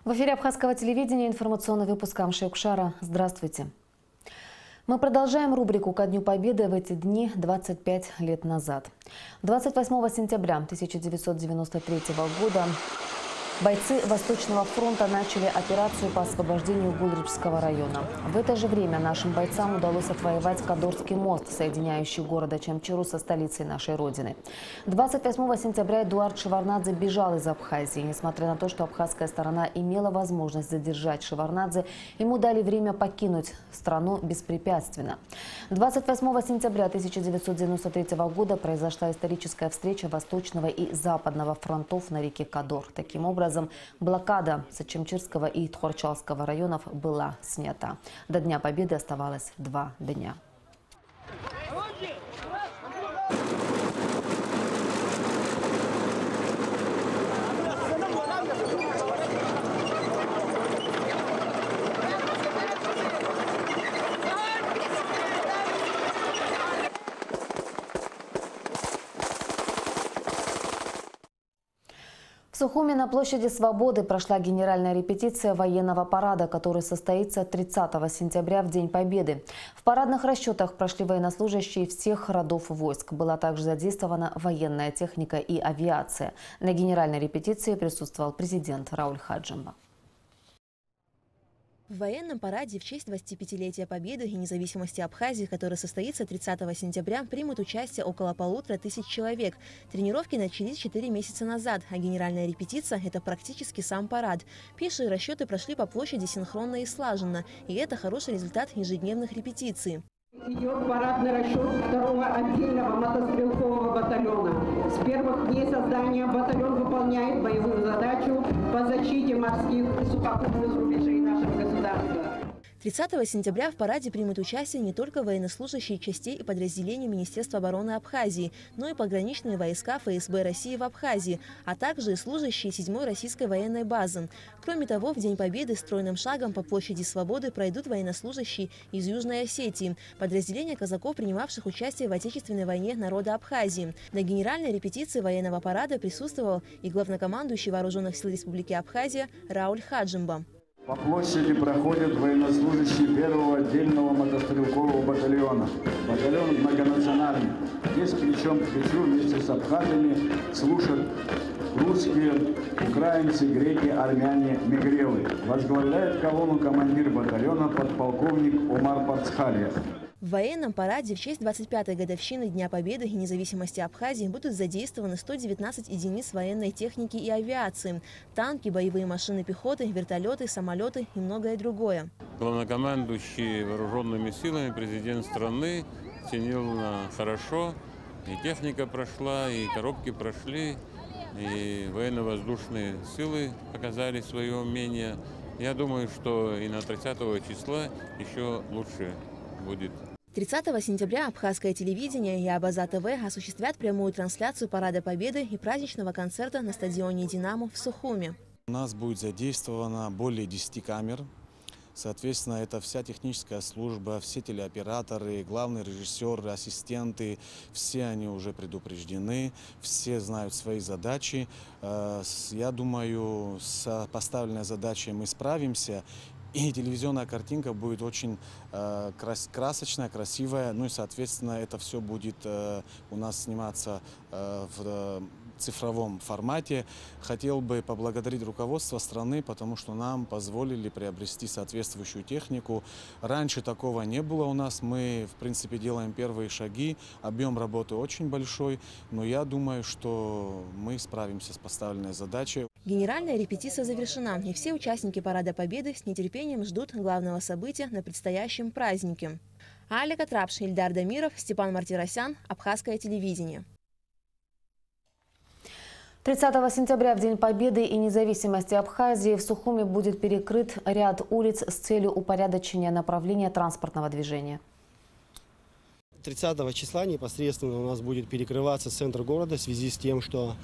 В эфире Абхазского телевидения информационный выпуск Амши-Укшара. Здравствуйте. Мы продолжаем рубрику «Ко Дню Победы» в эти дни 25 лет назад. 28 сентября 1993 года бойцы Восточного фронта начали операцию по освобождению Гулричского района. В это же время нашим бойцам удалось отвоевать Кадорский мост, соединяющий города Чамчиру со столицей нашей Родины. 28 сентября Эдуард Шеварднадзе бежал из Абхазии. Несмотря на то, что абхазская сторона имела возможность задержать Шеварднадзе, ему дали время покинуть страну беспрепятственно. 28 сентября 1993 года произошла историческая встреча Восточного и Западного фронтов на реке Кадор. Таким образом, блокада Сачамчирского и Тхорчалского районов была снята. До Дня Победы оставалось 2 дня. В Сухуми на площади Свободы прошла генеральная репетиция военного парада, который состоится 30 сентября в День Победы. В парадных расчетах прошли военнослужащие всех родов войск. Была также задействована военная техника и авиация. На генеральной репетиции присутствовал президент Рауль Хаджимба. В военном параде в честь 25-летия Победы и независимости Абхазии, который состоится 30 сентября, примут участие около 1500 человек. Тренировки начались 4 месяца назад, а генеральная репетиция – это практически сам парад. Пешие расчеты прошли по площади синхронно и слаженно, и это хороший результат ежедневных репетиций. Идет парадный расчет 2-го отдельного мотострелкового батальона. С первых дней создания батальон выполняет боевую задачу по защите морских и сухопутных рубежей нашего государства. 30 сентября в параде примут участие не только военнослужащие частей и подразделений Министерства обороны Абхазии, но и пограничные войска ФСБ России в Абхазии, а также и служащие 7-й российской военной базы. Кроме того, в День Победы стройным шагом по площади Свободы пройдут военнослужащие из Южной Осетии, подразделения казаков, принимавших участие в Отечественной войне народа Абхазии. На генеральной репетиции военного парада присутствовал и главнокомандующий Вооруженных сил Республики Абхазия Рауль Хаджимба. По площади проходят военнослужащие 1-го отдельного мотострелкового батальона. Батальон многонациональный. Здесь плечом к плечу вместе с абхазами служат русские, украинцы, греки, армяне, мигрелы. Возглавляет колонну командир батальона подполковник Умар Пацхалия. В военном параде в честь 25-й годовщины Дня Победы и независимости Абхазии будут задействованы 119 единиц военной техники и авиации, танки, боевые машины пехоты, вертолеты, самолеты и многое другое. Главнокомандующий вооруженными силами президент страны оценил хорошо, и техника прошла, и коробки прошли, и военно-воздушные силы показали свое умение. Я думаю, что и на 30 числа еще лучше будет. 30 сентября Абхазское телевидение и Абаза ТВ осуществят прямую трансляцию Парада Победы и праздничного концерта на стадионе «Динамо» в Сухуми. У нас будет задействовано более 10 камер. Соответственно, это вся техническая служба, все телеоператоры, главные режиссеры, ассистенты, все они уже предупреждены, все знают свои задачи. Я думаю, с поставленной задачей мы справимся. И телевизионная картинка будет очень красочная, красивая. Ну и, соответственно, это все будет у нас сниматься в цифровом формате. Хотел бы поблагодарить руководство страны, потому что нам позволили приобрести соответствующую технику. Раньше такого не было у нас. Мы, в принципе, делаем первые шаги. Объем работы очень большой, но я думаю, что мы справимся с поставленной задачей. Генеральная репетиция завершена, и все участники Парада Победы с нетерпением ждут главного события на предстоящем празднике. Аля Катрапш, Ильдар Дамиров, Степан Мартиросян, Абхазское телевидение. 30 сентября, в День Победы и независимости Абхазии, в Сухуми будет перекрыт ряд улиц с целью упорядочения направления транспортного движения. 30 числа непосредственно у нас будет перекрываться центр города в связи с тем, что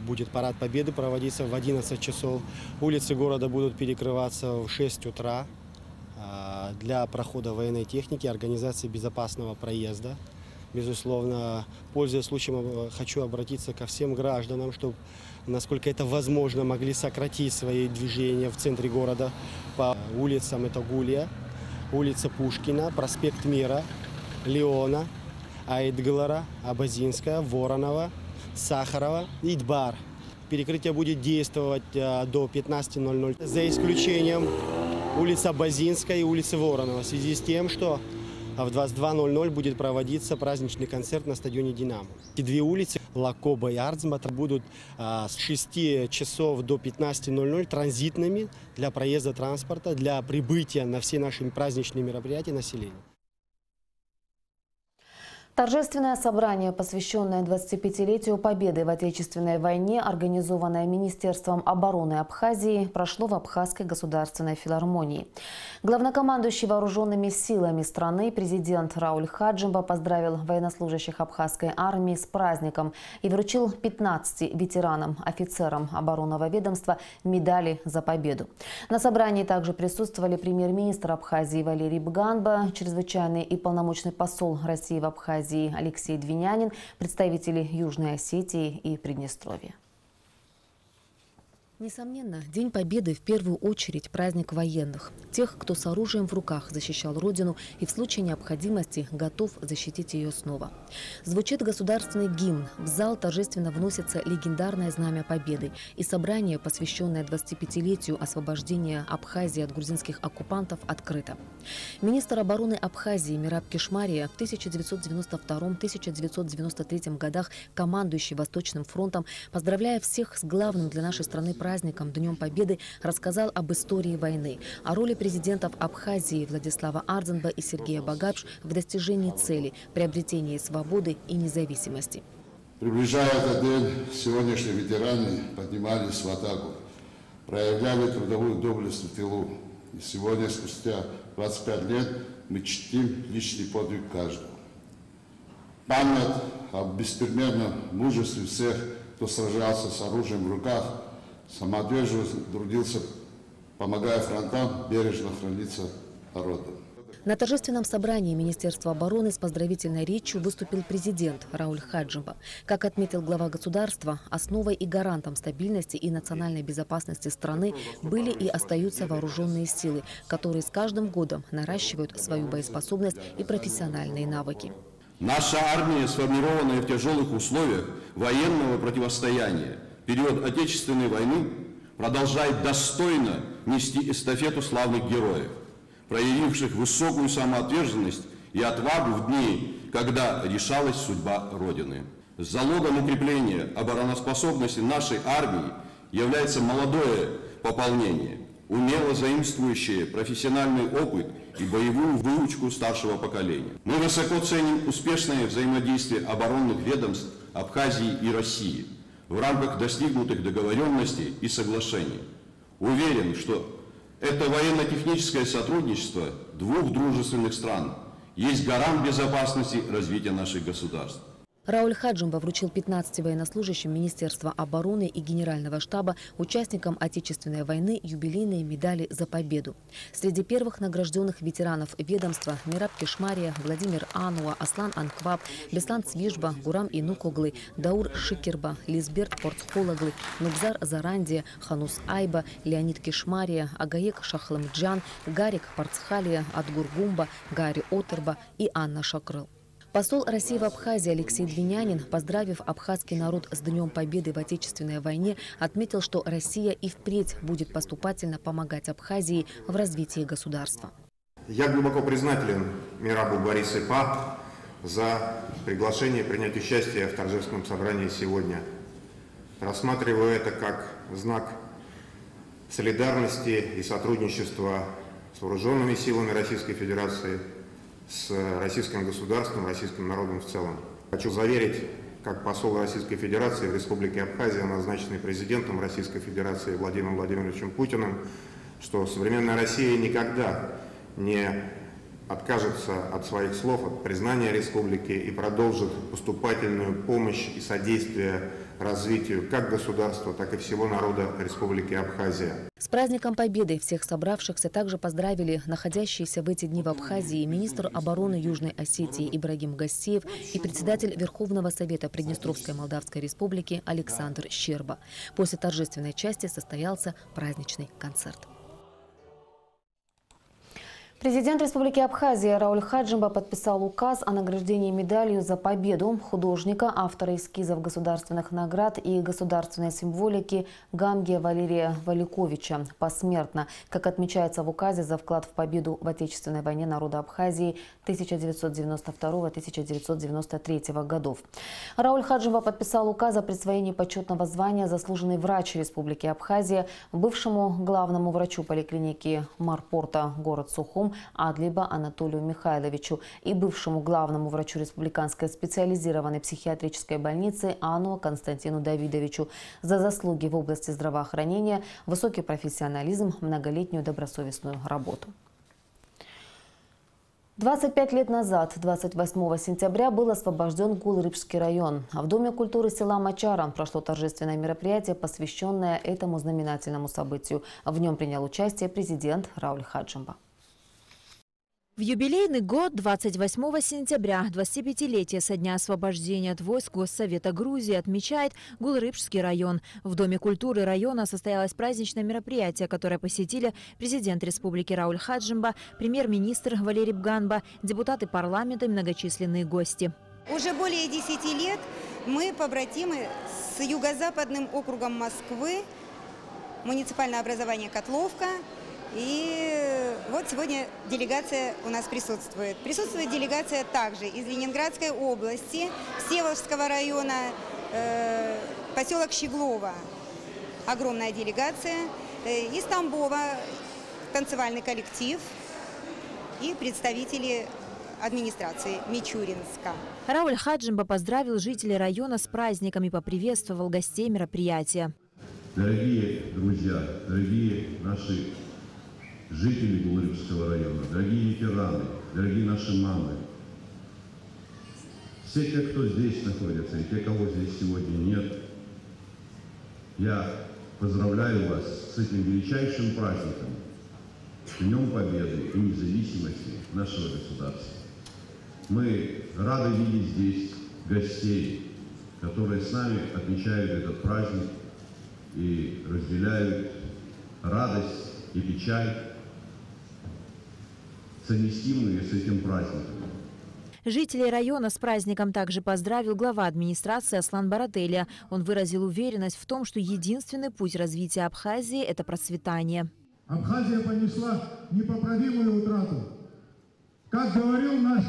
будет парад Победы проводиться в 11 часов. Улицы города будут перекрываться в 6 утра для прохода военной техники, организации безопасного проезда. Безусловно, пользуясь случаем, хочу обратиться ко всем гражданам, чтобы, насколько это возможно, могли сократить свои движения в центре города по улицам. Это Гулия, улица Пушкина, проспект Мира, Леона, Айдгалара, Абазинская, Воронова, Сахарова, Идбар. Перекрытие будет действовать до 15:00, за исключением улицы Абазинской и улицы Воронова, в связи с тем, что в 22:00 будет проводиться праздничный концерт на стадионе «Динамо». Эти две улицы, Лакоба и Ардзмата, будут с 6 часов до 15:00 транзитными для проезда транспорта, для прибытия на все наши праздничные мероприятия населения. Торжественное собрание, посвященное 25-летию победы в Отечественной войне, организованное Министерством обороны Абхазии, прошло в Абхазской государственной филармонии. Главнокомандующий вооруженными силами страны президент Рауль Хаджимба поздравил военнослужащих абхазской армии с праздником и вручил 15 ветеранам, офицерам оборонного ведомства медали за победу. На собрании также присутствовали премьер-министр Абхазии Валерий Бганба, чрезвычайный и полномочный посол России в Абхазии Алексей Двинянин, представители Южной Осетии и Приднестровья. Несомненно, День Победы в первую очередь праздник военных. Тех, кто с оружием в руках защищал Родину и в случае необходимости готов защитить ее снова. Звучит государственный гимн, в зал торжественно вносится легендарное знамя Победы. И собрание, посвященное 25-летию освобождения Абхазии от грузинских оккупантов, открыто. Министр обороны Абхазии Мераб Кишмария, в 1992-1993 годах командующий Восточным фронтом, поздравляя всех с главным для нашей страны праздником Днем Победы, рассказал об истории войны, о роли президентов Абхазии Владислава Ардзенба и Сергея Багапш в достижении цели – приобретения свободы и независимости. Приближая этот день, сегодняшние ветераны поднимались в атаку, проявляли трудовую доблесть в тылу. И сегодня, спустя 25 лет, мы чтим личный подвиг каждого. Память об беспримерном мужестве всех, кто сражался с оружием в руках, самоотверженно трудился, помогая фронтам бережно храниться народом. На торжественном собрании Министерства обороны с поздравительной речью выступил президент Рауль Хаджимба. Как отметил глава государства, основой и гарантом стабильности и национальной безопасности страны были и остаются вооруженные силы, которые с каждым годом наращивают свою боеспособность и профессиональные навыки. Наша армия, сформированная в тяжелых условиях военного противостояния, в период Отечественной войны, продолжает достойно нести эстафету славных героев, проявивших высокую самоотверженность и отвагу в дни, когда решалась судьба Родины. Залогом укрепления обороноспособности нашей армии является молодое пополнение, умело заимствующее профессиональный опыт и боевую выучку старшего поколения. Мы высоко ценим успешное взаимодействие оборонных ведомств Абхазии и России в рамках достигнутых договоренностей и соглашений. Уверен, что это военно-техническое сотрудничество двух дружественных стран есть гарант безопасности развития наших государств. Рауль Хаджимба вручил 15 военнослужащим Министерства обороны и Генерального штаба, участникам Отечественной войны, юбилейные медали за победу. Среди первых награжденных ветеранов ведомства Мераб Кишмария, Владимир Ануа, Аслан Анкваб, Беслан Цвижба, Гурам Инукоглы, Даур Шикерба, Лизберт Порцхолаглы, Нубзар Зарандия, Ханус Айба, Леонид Кишмария, Агаек Шахламджан, Гарик Парцхалия, Адгур Гумба, Гарри Отерба и Анна Шакрыл. Посол России в Абхазии Алексей Двинянин, поздравив абхазский народ с Днем Победы в Отечественной войне, отметил, что Россия и впредь будет поступательно помогать Абхазии в развитии государства. Я глубоко признателен Мерабу Борису Ипа за приглашение принять участие в торжественном собрании сегодня. Рассматриваю это как знак солидарности и сотрудничества с вооруженными силами Российской Федерации, с российским государством, российским народом в целом. Хочу заверить, как посол Российской Федерации в Республике Абхазия, назначенный президентом Российской Федерации Владимиром Владимировичем Путиным, что современная Россия никогда не откажется от своих слов, от признания республики и продолжит поступательную помощь и содействие развитию как государства, так и всего народа Республики Абхазия. С праздником Победы всех собравшихся также поздравили находящиеся в эти дни в Абхазии министр обороны Южной Осетии Ибрагим Гастиев и председатель Верховного Совета Приднестровской Молдавской Республики Александр Щерба. После торжественной части состоялся праздничный концерт. Президент Республики Абхазия Рауль Хаджимба подписал указ о награждении медалью за победу художника, автора эскизов государственных наград и государственной символики Гамгия Валерия Валиковича посмертно, как отмечается в указе, за вклад в победу в Отечественной войне народа Абхазии 1992-1993 годов. Рауль Хаджимба подписал указ о присвоении почетного звания «Заслуженный врач Республики Абхазия» бывшему главному врачу поликлиники Марпорта город Сухум Адлиба Анатолию Михайловичу и бывшему главному врачу Республиканской специализированной психиатрической больницы Ану Константину Давидовичу за заслуги в области здравоохранения, высокий профессионализм, многолетнюю добросовестную работу. 25 лет назад, 28 сентября, был освобожден Гулрыбский район. В Доме культуры села Мачара прошло торжественное мероприятие, посвященное этому знаменательному событию. В нем принял участие президент Рауль Хаджимба. В юбилейный год, 28 сентября, 25-летие со дня освобождения от войск Госсовета Грузии, отмечает Гулрыбский район. В Доме культуры района состоялось праздничное мероприятие, которое посетили президент Республики Рауль Хаджимба, премьер-министр Валерий Бганба, депутаты парламента и многочисленные гости. Уже более 10 лет мы побратимы с юго-западным округом Москвы, муниципальное образование Котловка. И вот сегодня делегация у нас присутствует. Присутствует делегация также из Ленинградской области, Всеволожского района, поселок Щеглово. Огромная делегация. Из Тамбова танцевальный коллектив и представители администрации Мичуринска. Рауль Хаджимба поздравил жителей района с праздником и поприветствовал гостей мероприятия. Дорогие друзья, дорогие наши жители Гулрыбского района, дорогие ветераны, дорогие наши мамы, все те, кто здесь находится и те, кого здесь сегодня нет, я поздравляю вас с этим величайшим праздником, Днем Победы и независимости нашего государства. Мы рады видеть здесь гостей, которые с нами отмечают этот праздник и разделяют радость и печаль, совместимые с этим праздником. Жителей района с праздником также поздравил глава администрации Аслан Барателя. Он выразил уверенность в том, что единственный путь развития Абхазии – это процветание. Абхазия понесла непоправимую утрату. Как говорил наш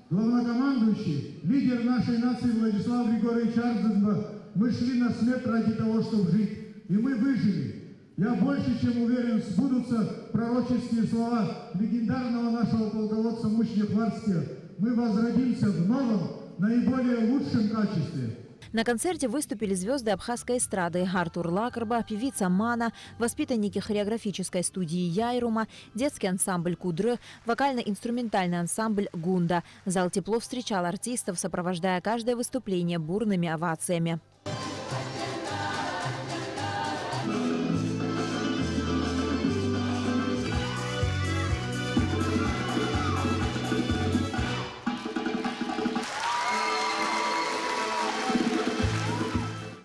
главнокомандующий, лидер нашей нации Владислав Григорьевич Ардзенбах, мы шли на смерть ради того, чтобы жить. И мы выжили. Я больше чем уверен, сбудутся пророческие слова легендарного нашего полководца Мучнев-Варския. Мы возродимся в новом, наиболее лучшем качестве. На концерте выступили звезды абхазской эстрады: Артур Лакарба, певица Мана, воспитанники хореографической студии Яйрума, детский ансамбль Кудры, вокально-инструментальный ансамбль Гунда. Зал тепло встречал артистов, сопровождая каждое выступление бурными овациями.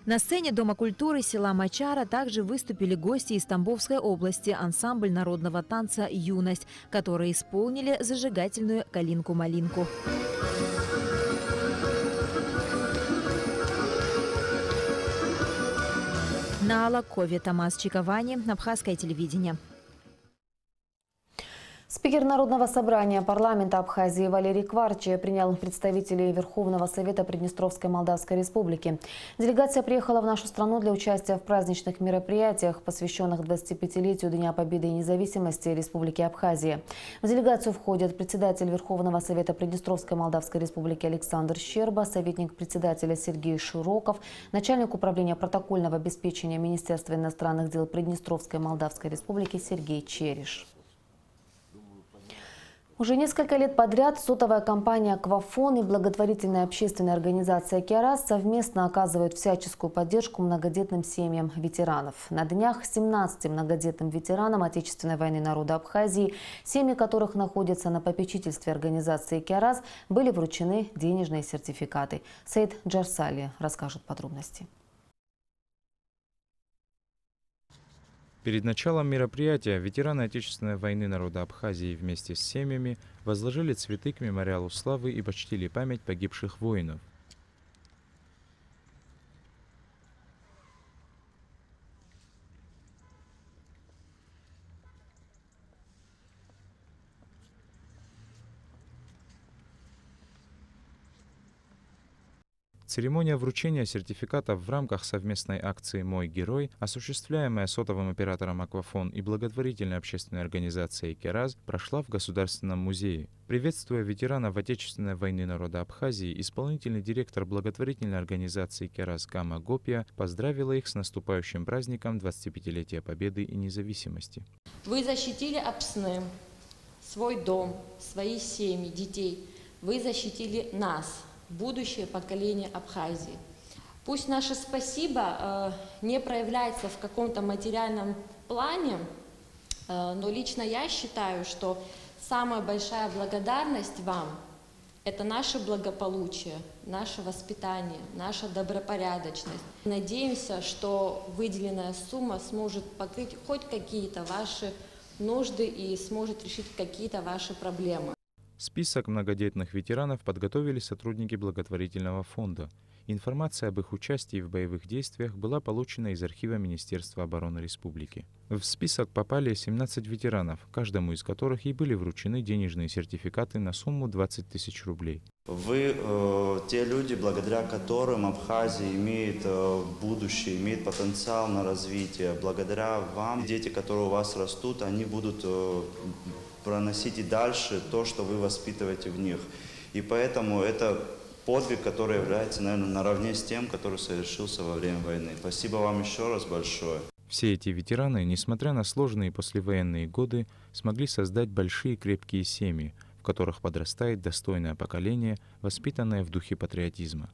На сцене Дома культуры села Мачара также выступили гости из Тамбовской области, ансамбль народного танца «Юность», которые исполнили зажигательную «Калинку-малинку». На Алакове Тамас Чиковани, Абхазское телевидение. Спикер Народного собрания парламента Абхазии Валерий Кварчи принял представителей Верховного Совета Приднестровской Молдавской Республики. Делегация приехала в нашу страну для участия в праздничных мероприятиях, посвященных 25-летию Дня Победы и независимости Республики Абхазия. В делегацию входят председатель Верховного Совета Приднестровской Молдавской Республики Александр Щерба, советник председателя Сергей Широков, начальник управления протокольного обеспечения Министерства иностранных дел Приднестровской Молдавской Республики Сергей Чериш. Уже несколько лет подряд сотовая компания «Аквафон» и благотворительная общественная организация «Кераз» совместно оказывают всяческую поддержку многодетным семьям ветеранов. На днях 17 многодетным ветеранам Отечественной войны народа Абхазии, семьи которых находятся на попечительстве организации «Кераз», были вручены денежные сертификаты. Саид Джарсали расскажет подробности. Перед началом мероприятия ветераны Отечественной войны народа Абхазии вместе с семьями возложили цветы к мемориалу славы и почтили память погибших воинов. Церемония вручения сертификатов в рамках совместной акции «Мой герой», осуществляемая сотовым оператором «Аквафон» и благотворительной общественной организацией «Кераз», прошла в Государственном музее. Приветствуя ветеранов Отечественной войны народа Абхазии, исполнительный директор благотворительной организации «Кераз» Гама Гопья поздравила их с наступающим праздником 25-летия Победы и независимости. Вы защитили Апсны, свой дом, свои семьи, детей. Вы защитили нас, будущее поколение Абхазии. Пусть наше спасибо не проявляется в каком-то материальном плане, но лично я считаю, что самая большая благодарность вам – это наше благополучие, наше воспитание, наша добропорядочность. Надеемся, что выделенная сумма сможет покрыть хоть какие-то ваши нужды и сможет решить какие-то ваши проблемы. Список многодетных ветеранов подготовили сотрудники благотворительного фонда. Информация об их участии в боевых действиях была получена из архива Министерства обороны Республики. В список попали 17 ветеранов, каждому из которых и были вручены денежные сертификаты на сумму 20 тысяч рублей. Вы те люди, благодаря которым Абхазия имеет будущее, имеет потенциал на развитие. Благодаря вам дети, которые у вас растут, они будут проносить и дальше то, что вы воспитываете в них. И поэтому это подвиг, который является, наверное, наравне с тем, который совершился во время войны. Спасибо вам еще раз большое. Все эти ветераны, несмотря на сложные послевоенные годы, смогли создать большие крепкие семьи, в которых подрастает достойное поколение, воспитанное в духе патриотизма.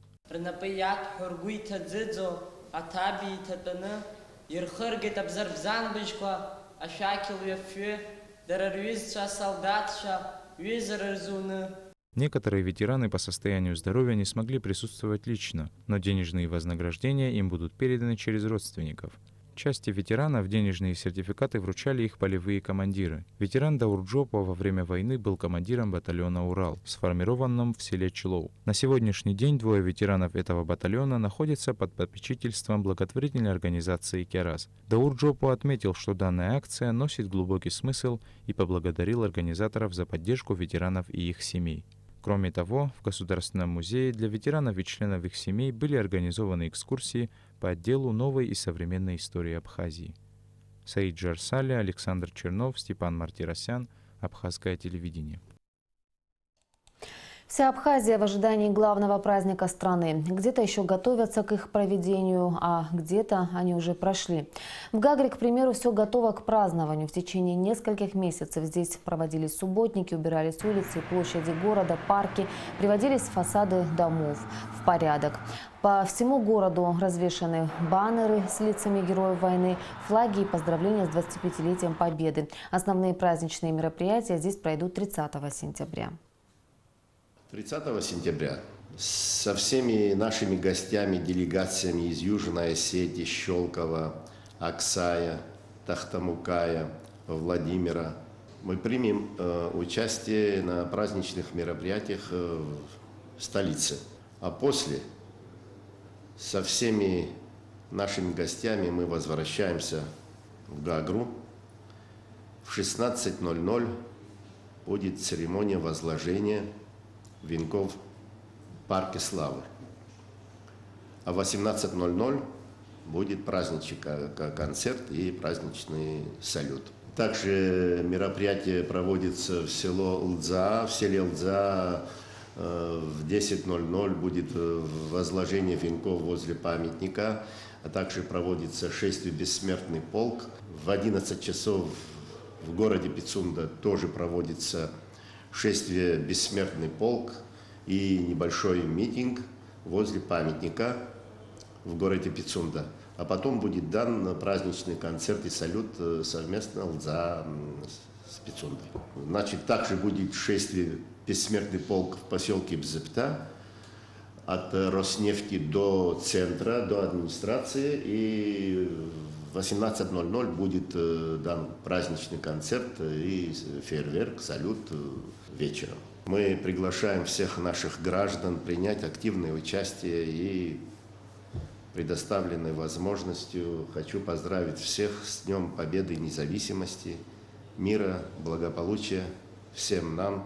Некоторые ветераны по состоянию здоровья не смогли присутствовать лично, но денежные вознаграждения им будут переданы через родственников. Части ветеранов денежные сертификаты вручали их полевые командиры. Ветеран Даурджопа во время войны был командиром батальона «Урал», сформированном в селе Чилоу. На сегодняшний день двое ветеранов этого батальона находятся под попечительством благотворительной организации «Кераз». Даурджопа отметил, что данная акция носит глубокий смысл и поблагодарил организаторов за поддержку ветеранов и их семей. Кроме того, в Государственном музее для ветеранов и членов их семей были организованы экскурсии по отделу новой и современной истории Абхазии. Саид Джарсали, Александр Чернов, Степан Мартиросян, Абхазское телевидение. Вся Абхазия в ожидании главного праздника страны. Где-то еще готовятся к их проведению, а где-то они уже прошли. В Гагре, к примеру, все готово к празднованию. В течение нескольких месяцев здесь проводились субботники, убирались улицы, площади города, парки, приводились фасады домов в порядок. По всему городу развешаны баннеры с лицами героев войны, флаги и поздравления с 25-летием Победы. Основные праздничные мероприятия здесь пройдут 30 сентября. 30 сентября со всеми нашими гостями, делегациями из Южной Осетии, Щелково, Аксая, Тахтамукая, Владимира мы примем участие на праздничных мероприятиях в столице. А после со всеми нашими гостями мы возвращаемся в Гагру. В 16:00 будет церемония возложения венков в Парке Славы. А в 18:00 будет праздничный концерт и праздничный салют. Также мероприятие проводится в селе Лдза. В селе Лдза в 10:00 будет возложение венков возле памятника, а также проводится шествие «Бессмертный полк». В 11 часов в городе Пицунда тоже проводится шествие «Бессмертный полк» и небольшой митинг возле памятника в городе Пицунда. А потом будет дан праздничный концерт и салют совместно с Пицундой. Значит, также будет шествие «Бессмертный полк» в поселке Бзепта от Роснефти до центра, до администрации. И в 18:00 будет дан праздничный концерт и фейерверк, салют вечером. Мы приглашаем всех наших граждан принять активное участие и предоставленной возможностью хочу поздравить всех с Днем Победы и Независимости, мира, благополучия всем нам.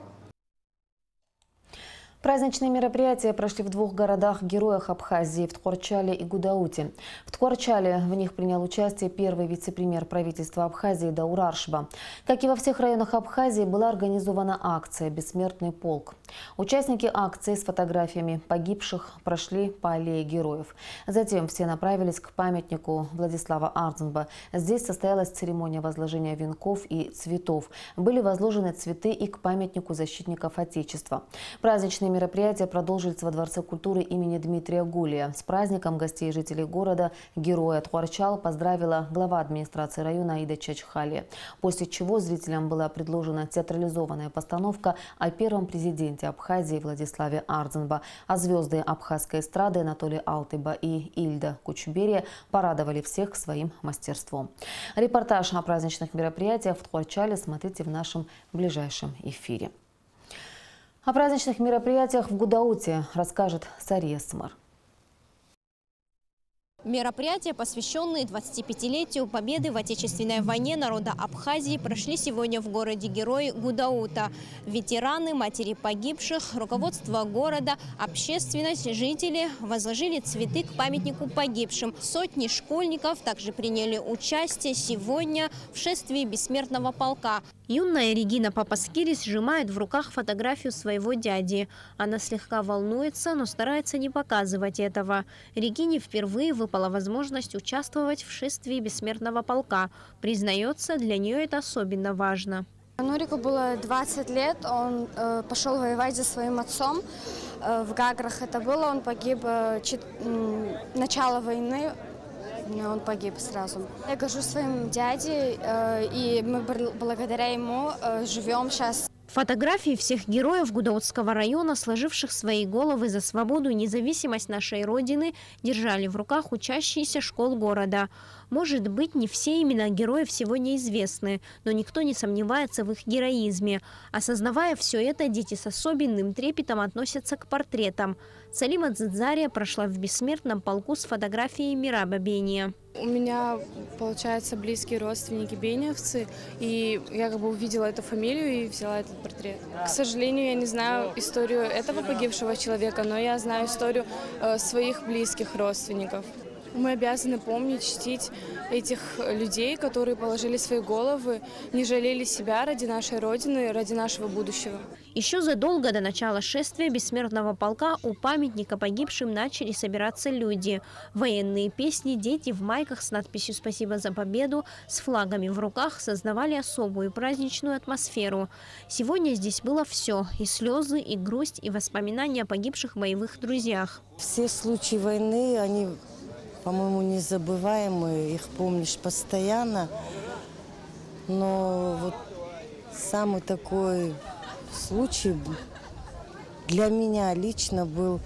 Праздничные мероприятия прошли в двух городах-героях Абхазии – в Тхорчале и Гудауте. В Тхорчале в них принял участие первый вице-премьер правительства Абхазии Даур Аршба. Как и во всех районах Абхазии, была организована акция «Бессмертный полк». Участники акции с фотографиями погибших прошли по аллее героев. Затем все направились к памятнику Владислава Ардзенба. Здесь состоялась церемония возложения венков и цветов. Были возложены цветы и к памятнику защитников Отечества. Праздничные мероприятия продолжились во Дворце культуры имени Дмитрия Гулия. С праздником гостей и жителей города героя Тхорчал поздравила глава администрации района Аида Чачхали. После чего зрителям была предложена театрализованная постановка о первом президенте Абхазии Владиславе Ардзенба. А звезды абхазской эстрады Анатолий Алтыба и Ильда Кучберия порадовали всех своим мастерством. Репортаж о праздничных мероприятиях в Тхорчале смотрите в нашем ближайшем эфире. О праздничных мероприятиях в Гудауте расскажет Сария Смар. Мероприятия, посвященные 25-летию победы в Отечественной войне народа Абхазии, прошли сегодня в городе-герой Гудаута. Ветераны, матери погибших, руководство города, общественность, жители возложили цветы к памятнику погибшим. Сотни школьников также приняли участие сегодня в шествии бессмертного полка. Юная Регина Папаскирис сжимает в руках фотографию своего дяди. Она слегка волнуется, но старается не показывать этого. Регине впервые выпала возможность участвовать в шествии бессмертного полка. Признается, для нее это особенно важно. Нурику было 20 лет, он пошел воевать за своим отцом. В Гаграх это было, он погиб начало войны. Он погиб сразу. Я горжусь своим дядей, и мы благодаря ему живем сейчас. Фотографии всех героев Гудаутского района, сложивших свои головы за свободу и независимость нашей Родины, держали в руках учащиеся школ города. Может быть, не все имена героев сегодня известны, но никто не сомневается в их героизме. Осознавая все это, дети с особенным трепетом относятся к портретам. Салима Дзидзария прошла в бессмертном полку с фотографией Мираба Бения. У меня, получается, близкие родственники бениевцы, и я как бы увидела эту фамилию и взяла этот портрет. К сожалению, я не знаю историю этого погибшего человека, но я знаю историю своих близких родственников. Мы обязаны помнить, чтить этих людей, которые положили свои головы, не жалели себя ради нашей Родины, ради нашего будущего. Еще задолго до начала шествия бессмертного полка у памятника погибшим начали собираться люди. Военные песни, дети в майках с надписью «Спасибо за победу», с флагами в руках создавали особую праздничную атмосферу. Сегодня здесь было все – и слезы, и грусть, и воспоминания о погибших боевых друзьях. Все случаи войны, они, по-моему, незабываемые, их помнишь постоянно. Но вот самый такой случай для меня лично был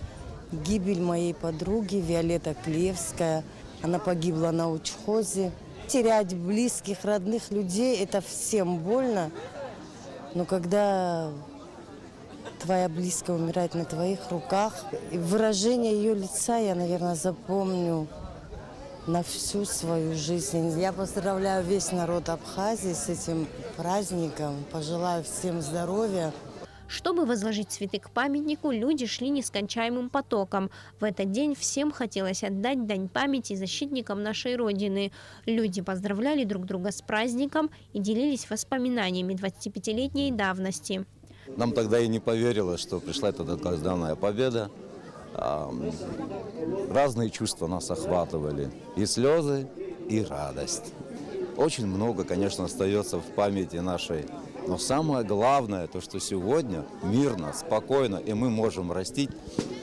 гибель моей подруги Виолетта Клевская. Она погибла на учхозе. Терять близких, родных людей – это всем больно. Но когда твоя близкая умирает на твоих руках, и выражение ее лица я, наверное, запомню на всю свою жизнь. Я поздравляю весь народ Абхазии с этим праздником, пожелаю всем здоровья. Чтобы возложить цветы к памятнику, люди шли нескончаемым потоком. В этот день всем хотелось отдать дань памяти защитникам нашей Родины. Люди поздравляли друг друга с праздником и делились воспоминаниями 25-летней давности. Нам тогда и не поверилось, что пришла эта долгожданная победа. Разные чувства нас охватывали. И слезы, и радость. Очень много, конечно, остается в памяти нашей Но самое главное, то, что сегодня мирно, спокойно, и мы можем растить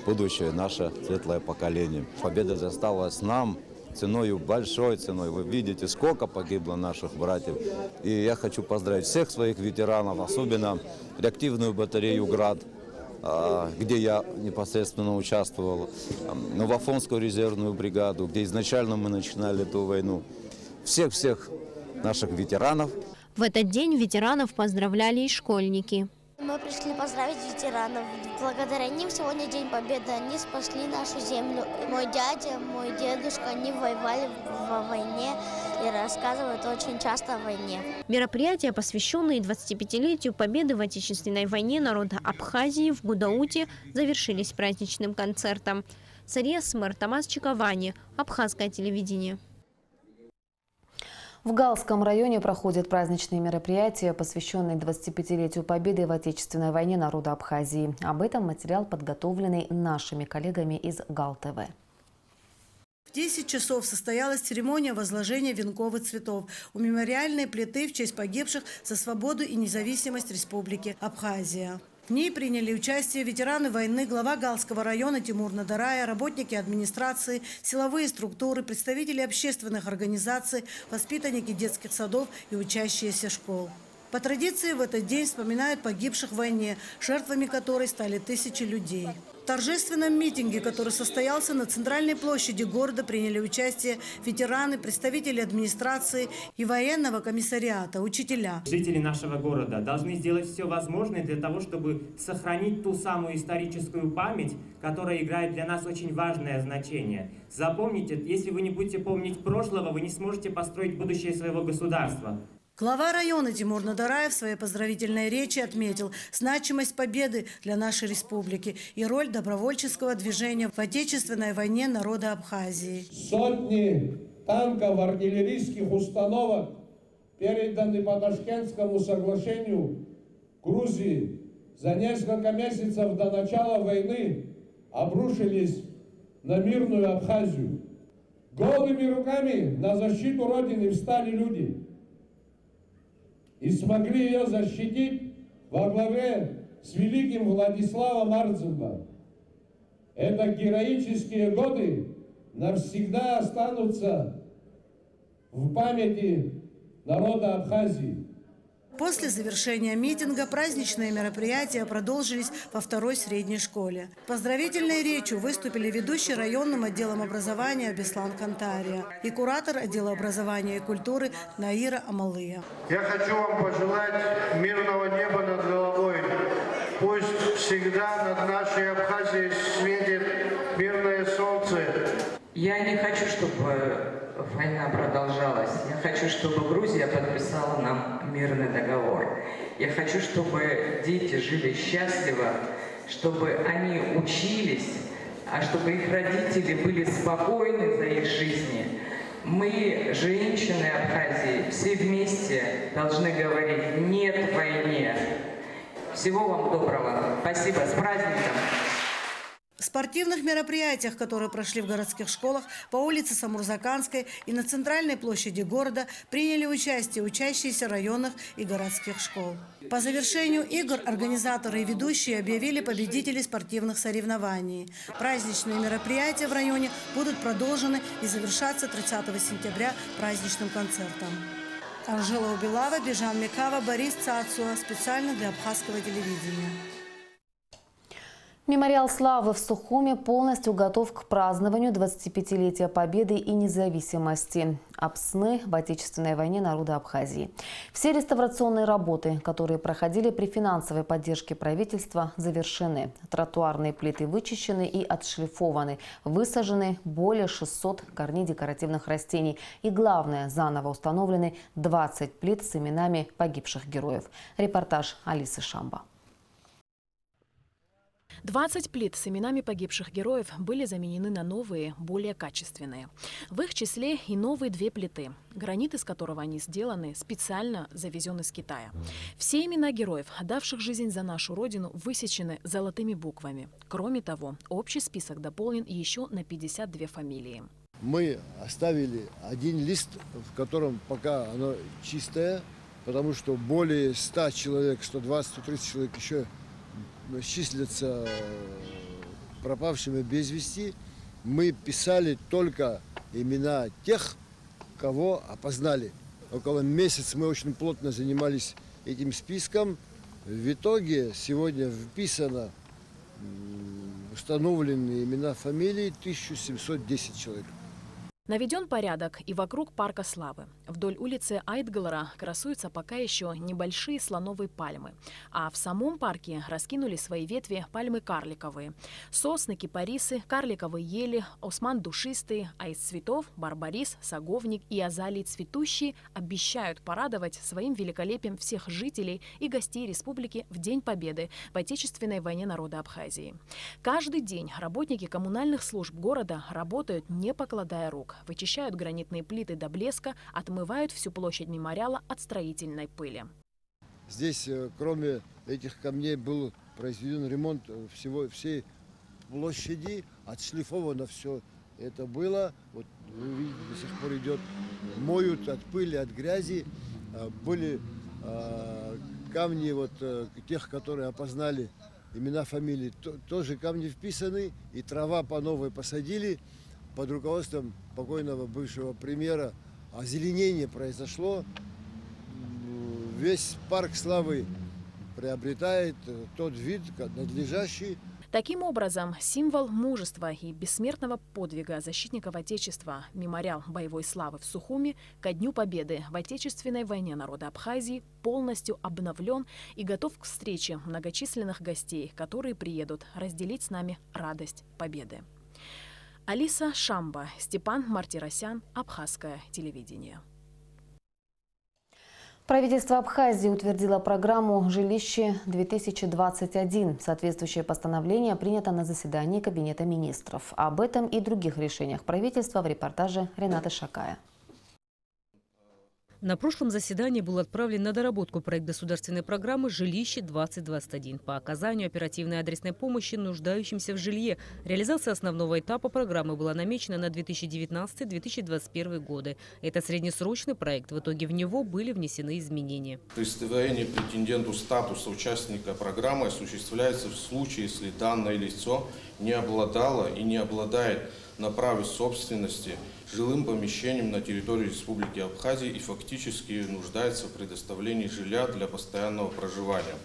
будущее наше светлое поколение. Победа досталась нам ценою, большой ценой. Вы видите, сколько погибло наших братьев. И я хочу поздравить всех своих ветеранов, особенно реактивную батарею «Град», где я непосредственно участвовал, Новоафонскую резервную бригаду, где изначально мы начинали эту войну. Всех наших ветеранов. В этот день ветеранов поздравляли и школьники. Мы пришли поздравить ветеранов. Благодаря ним сегодня День Победы. Они спасли нашу землю. Мой дядя, мой дедушка, они воевали во войне и рассказывают очень часто о войне. Мероприятия, посвященные 25-летию победы в Отечественной войне народа Абхазии в Гудауте, завершились праздничным концертом. Царес мэр Тамас Чиковани, Абхазское телевидение. В Галском районе проходят праздничные мероприятия, посвященные 25-летию победы в Отечественной войне народа Абхазии. Об этом материал, подготовленный нашими коллегами из Гал-ТВ. В 10 часов состоялась церемония возложения венков и цветов у мемориальной плиты в честь погибших за свободу и независимость Республики Абхазия. В ней приняли участие ветераны войны, глава Галского района Тимур Надарая, работники администрации, силовые структуры, представители общественных организаций, воспитанники детских садов и учащиеся школ. По традиции в этот день вспоминают погибших в войне, жертвами которой стали тысячи людей. В торжественном митинге, который состоялся на центральной площади города, приняли участие ветераны, представители администрации и военного комиссариата, учителя. Жители нашего города должны сделать все возможное для того, чтобы сохранить ту самую историческую память, которая играет для нас очень важное значение. Запомните, если вы не будете помнить прошлого, вы не сможете построить будущее своего государства. Глава района Тимур Надарая в своей поздравительной речи отметил значимость победы для нашей республики и роль добровольческого движения в Отечественной войне народа Абхазии. Сотни танков, артиллерийских установок переданы по Ташкентскому соглашению Грузии за несколько месяцев до начала войны обрушились на мирную Абхазию. Голыми руками на защиту Родины встали люди и смогли ее защитить во главе с великим Владиславом Ардзинбо. Это героические годы навсегда останутся в памяти народа Абхазии. После завершения митинга праздничные мероприятия продолжились во второй средней школе. Поздравительной речью выступили ведущий районным отделом образования Беслан Кантария и куратор отдела образования и культуры Наира Амалыя. Я хочу вам пожелать мирного неба над головой. Пусть всегда над нашей Абхазией светит мирное солнце. Я не хочу, чтобы война продолжалась. Я хочу, чтобы Грузия подписала нам мирный договор. Я хочу, чтобы дети жили счастливо, чтобы они учились, а чтобы их родители были спокойны за их жизни. Мы, женщины Абхазии, все вместе должны говорить «нет войне». Всего вам доброго. Спасибо. С праздником. В спортивных мероприятиях, которые прошли в городских школах, по улице Самурзаканской и на центральной площади города, приняли участие учащиеся районных и городских школ. По завершению игр организаторы и ведущие объявили победителей спортивных соревнований. Праздничные мероприятия в районе будут продолжены и завершаться 30 сентября праздничным концертом. Анжела Убилава, Бежан Микава, Борис Цацуа. Специально для Абхазского телевидения. Мемориал славы в Сухуме полностью готов к празднованию 25-летия Победы и независимости Апсны в Отечественной войне народа Абхазии. Все реставрационные работы, которые проходили при финансовой поддержке правительства, завершены. Тротуарные плиты вычищены и отшлифованы. Высажены более 600 корней декоративных растений. И главное, заново установлены 20 плит с именами погибших героев. Репортаж Алисы Шамба. 20 плит с именами погибших героев были заменены на новые, более качественные. В их числе и новые 2 плиты, гранит из которого они сделаны, специально завезен из Китая. Все имена героев, отдавших жизнь за нашу Родину, высечены золотыми буквами. Кроме того, общий список дополнен еще на 52 фамилии. Мы оставили один лист, в котором пока оно чистое, потому что более 100 человек, 120, 130 человек еще числятся пропавшими без вести. Мы писали только имена тех, кого опознали. Около месяца мы очень плотно занимались этим списком. В итоге сегодня вписано, установлены имена, фамилии 1710 человек. Наведен порядок и вокруг парка Славы. Вдоль улицы Айтгалара красуются пока еще небольшие слоновые пальмы. А в самом парке раскинули свои ветви пальмы карликовые. Сосны, кипарисы, карликовые ели, осман душистые, а из цветов барбарис, саговник и азалии цветущие обещают порадовать своим великолепием всех жителей и гостей республики в День Победы в Отечественной войне народа Абхазии. Каждый день работники коммунальных служб города работают, не покладая рук. Вычищают гранитные плиты до блеска, отмывают всю площадь мемориала от строительной пыли. Здесь, кроме этих камней, был произведен ремонт всей площади, отшлифовано все это было. Вот вы видите, до сих пор идет, моют от пыли, от грязи. Были камни тех, которые опознали имена, фамилии, тоже камни вписаны, и трава по новой посадили. Под руководством покойного бывшего премьера озеленение произошло. Весь парк Славы приобретает тот вид, надлежащий. Таким образом, символ мужества и бессмертного подвига защитников Отечества, мемориал боевой славы в Сухуми ко Дню Победы в Отечественной войне народа Абхазии полностью обновлен и готов к встрече многочисленных гостей, которые приедут разделить с нами радость победы. Алиса Шамба, Степан Мартиросян, Абхазское телевидение. Правительство Абхазии утвердило программу «Жилище-2021». Соответствующее постановление принято на заседании Кабинета министров. Об этом и других решениях правительства в репортаже Ренаты Шакая. На прошлом заседании был отправлен на доработку проект государственной программы «Жилище-2021» по оказанию оперативной адресной помощи нуждающимся в жилье. Реализация основного этапа программы была намечена на 2019-2021 годы. Это среднесрочный проект. В итоге в него были внесены изменения. Присвоение претенденту статуса участника программы осуществляется в случае, если данное лицо не обладало и не обладает на праве собственности жилым помещением на территории Республики Абхазия и фактически нуждается в предоставлении жилья для постоянного проживания.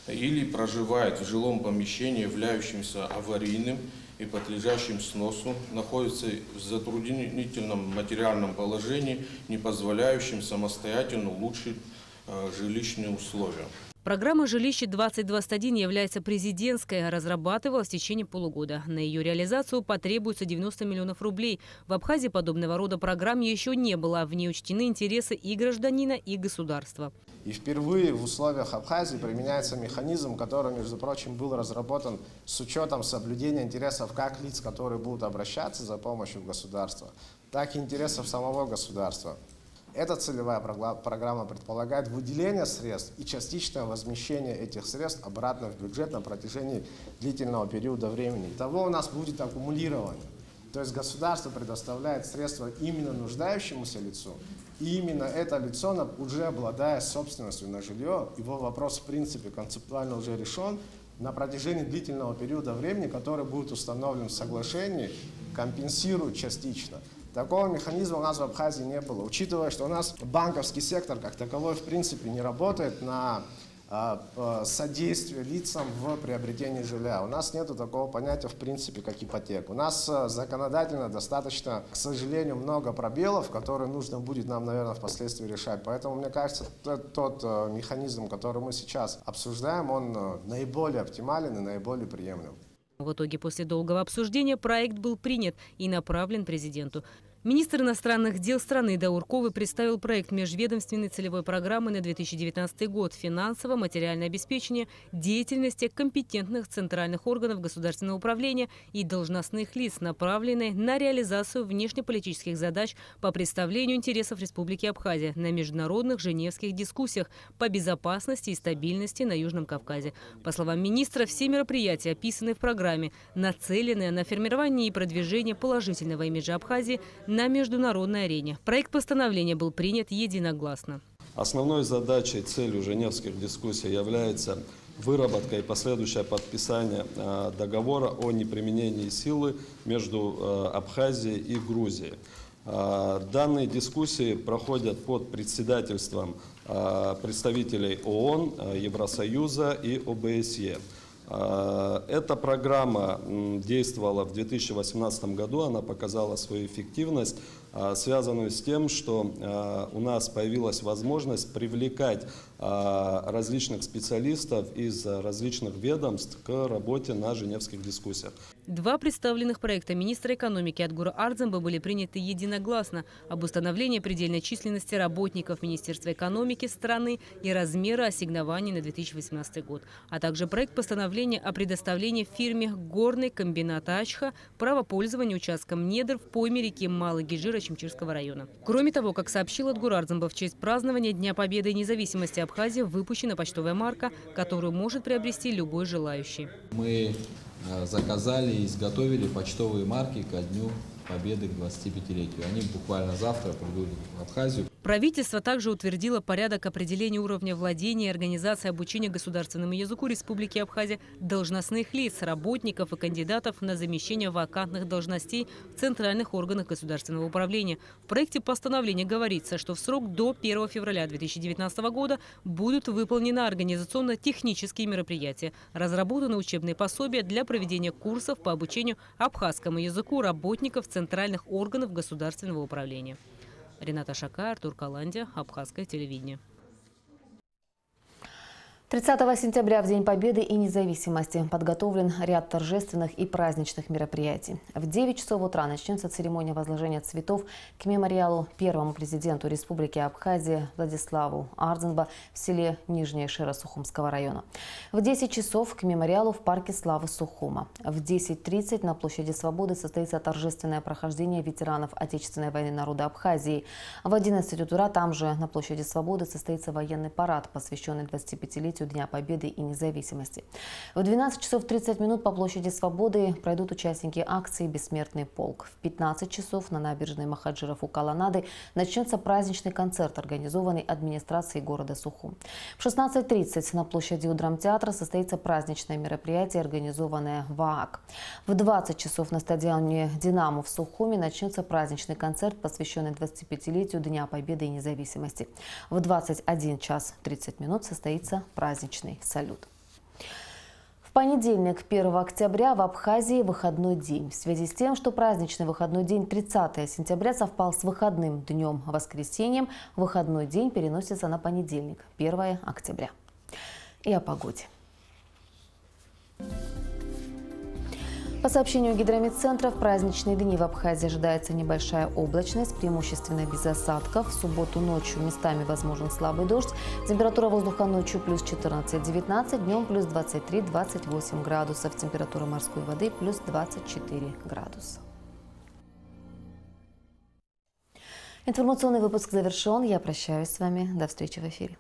Или проживает в жилом помещении, являющемся аварийным и подлежащим сносу, находится в затруднительном материальном положении, не позволяющем самостоятельно улучшить жилищные условия. Программа «Жилище-2021» является президентской, разрабатывалась в течение полугода. На ее реализацию потребуется 90 миллионов рублей. В Абхазии подобного рода программ еще не было. В ней учтены интересы и гражданина, и государства. И впервые в условиях Абхазии применяется механизм, который, между прочим, был разработан с учетом соблюдения интересов как лиц, которые будут обращаться за помощью в государство, так и интересов самого государства. Эта целевая программа предполагает выделение средств и частичное возмещение этих средств обратно в бюджет на протяжении длительного периода времени. Итого у нас будет аккумулирование. То есть государство предоставляет средства именно нуждающемуся лицу, и именно это лицо, уже обладая собственностью на жилье, его вопрос в принципе концептуально уже решен, на протяжении длительного периода времени, который будет установлен в соглашении, компенсирует частично. Такого механизма у нас в Абхазии не было. Учитывая, что у нас банковский сектор как таковой в принципе не работает на содействие лицам в приобретении жилья. У нас нет такого понятия в принципе как ипотека. У нас законодательно достаточно, к сожалению, много пробелов, которые нужно будет нам, наверное, впоследствии решать. Поэтому, мне кажется, тот механизм, который мы сейчас обсуждаем, он наиболее оптимален и наиболее приемлем. В итоге, после долгого обсуждения, проект был принят и направлен президенту. Министр иностранных дел страны Даур Ковы представил проект межведомственной целевой программы на 2019 год «Финансово-материальное обеспечение деятельности компетентных центральных органов государственного управления и должностных лиц, направленной на реализацию внешнеполитических задач по представлению интересов Республики Абхазия на международных женевских дискуссиях по безопасности и стабильности на Южном Кавказе». По словам министра, все мероприятия, описанные в программе, нацелены на формирование и продвижение положительного имиджа Абхазии на международной арене. Проект постановления был принят единогласно. Основной задачей, целью женевских дискуссий является выработка и последующее подписание договора о неприменении силы между Абхазией и Грузией. Данные дискуссии проходят под председательством представителей ООН, Евросоюза и ОБСЕ. Эта программа действовала в 2018 году, она показала свою эффективность, связанную с тем, что у нас появилась возможность привлекать различных специалистов из различных ведомств к работе на женевских дискуссиях. Два представленных проекта министра экономики Адгура Ардзамба были приняты единогласно об установлении предельной численности работников Министерства экономики страны и размера ассигнований на 2018 год, а также проект постановления о предоставлении фирме «Горный комбинат Ачха» право пользования участком недр в пойме реки Малый Гижира Чимчирского района. Кроме того, как сообщил Адгур Ардзамба, в честь празднования Дня Победы и независимости Абхазии выпущена почтовая марка, которую может приобрести любой желающий. Мы заказали и изготовили почтовые марки ко Дню Победы, к 25-летию. Они буквально завтра придут в Абхазию. Правительство также утвердило порядок определения уровня владения и организации обучения государственному языку Республики Абхазия должностных лиц, работников и кандидатов на замещение вакантных должностей в центральных органах государственного управления. В проекте постановления говорится, что в срок до 1 февраля 2019 года будут выполнены организационно-технические мероприятия, разработаны учебные пособия для проведения курсов по обучению абхазскому языку работников центральных органов государственного управления. Рената Шака, Артур Каландя, Абхазское телевидение. 30 сентября, в День Победы и независимости, подготовлен ряд торжественных и праздничных мероприятий. В 9 часов утра начнется церемония возложения цветов к мемориалу первому президенту Республики Абхазия Владиславу Ардзамба в селе Нижняя Шира Сухумского района. В 10 часов к мемориалу в парке славы Сухума. В 10:30 на площади Свободы состоится торжественное прохождение ветеранов Отечественной войны народа Абхазии. В 11 утра там же на площади Свободы состоится военный парад, посвященный 25-летию Дня Победы и независимости. В 12 часов 30 минут по площади Свободы пройдут участники акции «Бессмертный полк». В 15 часов на набережной Махаджиров у Колоннады начнется праздничный концерт, организованный администрацией города Сухум. В 16:30 на площади у Драмтеатра состоится праздничное мероприятие, организованное в ААК. В 20 часов на стадионе «Динамо» в Сухуме начнется праздничный концерт, посвященный 25-летию Дня Победы и независимости. В 21 час 30 минут состоится праздничный салют. В понедельник, 1 октября, в Абхазии выходной день. В связи с тем, что праздничный выходной день 30 сентября совпал с выходным днем воскресеньем, выходной день переносится на понедельник, 1 октября. И о погоде. По сообщению Гидрометцентра, в праздничные дни в Абхазии ожидается небольшая облачность, преимущественно без осадков. В субботу ночью местами возможен слабый дождь. Температура воздуха ночью плюс 14-19, днем плюс 23-28 градусов. Температура морской воды плюс 24 градуса. Информационный выпуск завершен. Я прощаюсь с вами. До встречи в эфире.